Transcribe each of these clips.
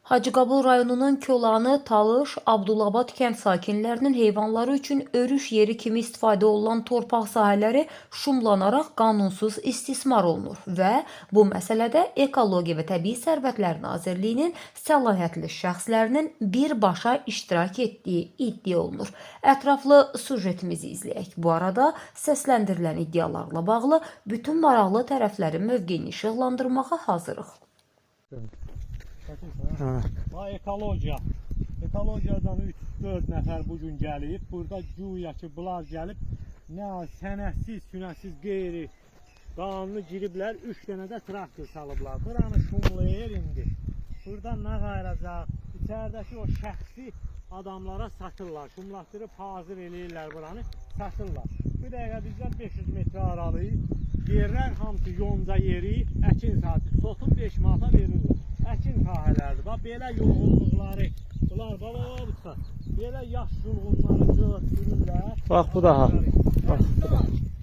Hacıqabul rayonunun Kölanı, Talış, Abdullabad kənd sakinlərinin heyvanları üçün örüş yeri kimi istifadə olunan torpaq sahələri şumlanaraq qanunsuz istismar olunur və bu məsələdə Ekologiya və Təbii Sərvətlər Nazirliyinin səlahiyyətli şəxslərinin birbaşa iştirak etdiyi iddia olunur. Ətraflı sujetimizi izləyək. Bu arada səsləndirilən iddialarla bağlı bütün maraqlı tərəflərin mövqeyini işıqlandırmağa hazırıq. Ekologiyadan 3-4 nəfər bugün gəlib. Burada güya ki, bunlar gəlib nə sənədsiz, sünədsiz qeyri qanunu giriblər. 3 dənə də traktor salıblar. Buranı şumlayır indi. Burada nə qayıracaq? İçəridəki o şəxsi adamlara satırlar. Şumlatdırıb hazır eləyirlər buranı, satırlar. Bir dəqiqə bizdən 500 metrə aralıyıq. Yerlər hamısı yonca yeri, əkin sahəsi. Sotun 5 manata verirlər. Əkin sahələrdir. Bax, belə yolğunluqları, bunlar, baba, belə yaş yolğunları sürürlər. Bax, bu da ha.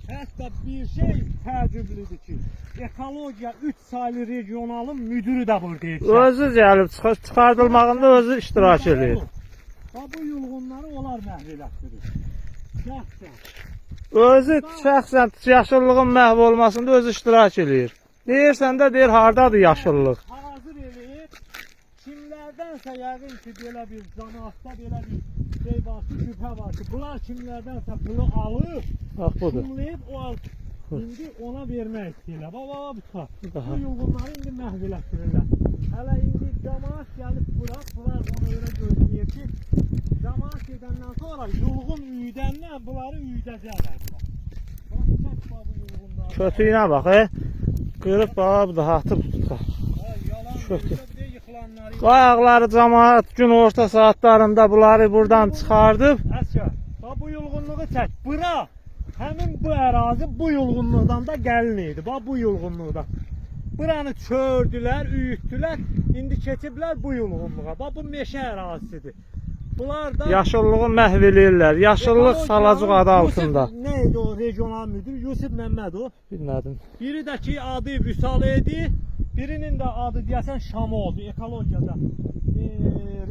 Hətta bir şey təəccüblüdür ki, ekologiya 3 saylı regionalın müdürü də buradayır. Özü gəlib, çıxardılmağında özü iştirak edir. Bax, bu yolğunları onlar məhv elətdirir. Şəxsən. Özü şəxsən yaşıllığın məhv olmasında özü iştirak edir. Deyirsən də deyir, hardadır yaşıllıq? Hazır eləyib, kimlərdənsə yəqin ki, belə bir cəmaatda belə bir şey var ki, şübhə var ki, bunlar kimlərdənsə pulu alıb, şumlayıb, indi ona vermək istəyirlər. Baba, bu yolğunları indi məhv elətdirirlər. Hələ indi cəmaat gəlib bunlar ona görə gözləyir ki, cəmaat gedəndən sonra yolğun üydəndən bunları üydəcəklər. Bax, çək bu yolğunları. Kötüyünə bax, qırıb bax, da atıb tutar. Kötü. Ayaqları cəmaat gün orta saatlarında bunları buradan çıxardıb. Əsgər, bu yolğunluğu çək. Bura, həmin bu ərazi bu yolğunluqdan da gəlin idi. Bu yolğunluqdan. Buranı çördülər, üyütdülər. İndi keçiblər bu yolğunluğa. Bu meşə ərazisidir. Bunlar da Yaşıllığı məhv eləyirlər. Yaşıllıq salacaq adı altında. Nə idi o regional müdür? Yusuf Məmmədov. Bilmədim. Biri də ki, adı Vüsal idi. Birinin də adı deyəsən Şamı oldu. Ekologiyada,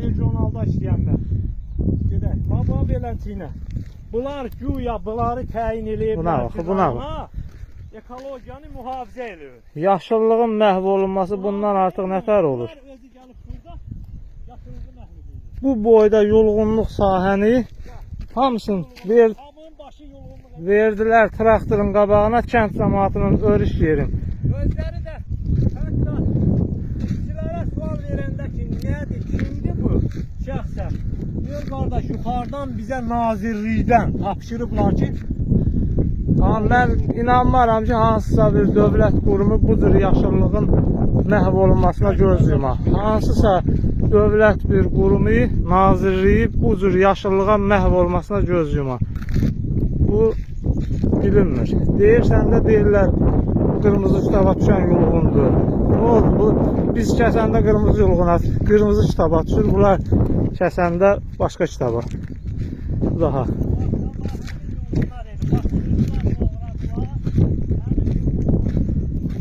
regionalda işləyənlər. Gedək. Baba belənciyinə. Bunlar güya bunları təyin eləyirlər. Buna bax. Ekologiyanı mühafizə edir. Yaşıllığın məhv olunması bundan artıq nətər olur? Bunlar özü gəlib burada yaşıllığı məhv edir. Bu boyda yolğunluq sahəni hamısını verdilər traktorun qabağına, kənd cəmaatının örüş yerin. Özləri də hətta işçilərə sual verəndə ki, nədir, kimdir bu şəxsən? Deyir, qardaş, yuxarıdan bizə nazirlikdən tapşırıblar ki, Mən inanmaram ki, hansısa bir dövlət qurumu bu cür yaşıllığın məhv olunmasına göz yumar. Hansısa dövlət bir qurumu, nazirliyi bu cür yaşıllığa məhv olmasına göz yumar. Bu bilinmir. Deyirsən də deyirlər, qırmızı kitaba düşən yolğundur. Ne oldu? Biz kəsəndə qırmızı kitaba düşür, bunlar kəsəndə başqa kitaba. Daha.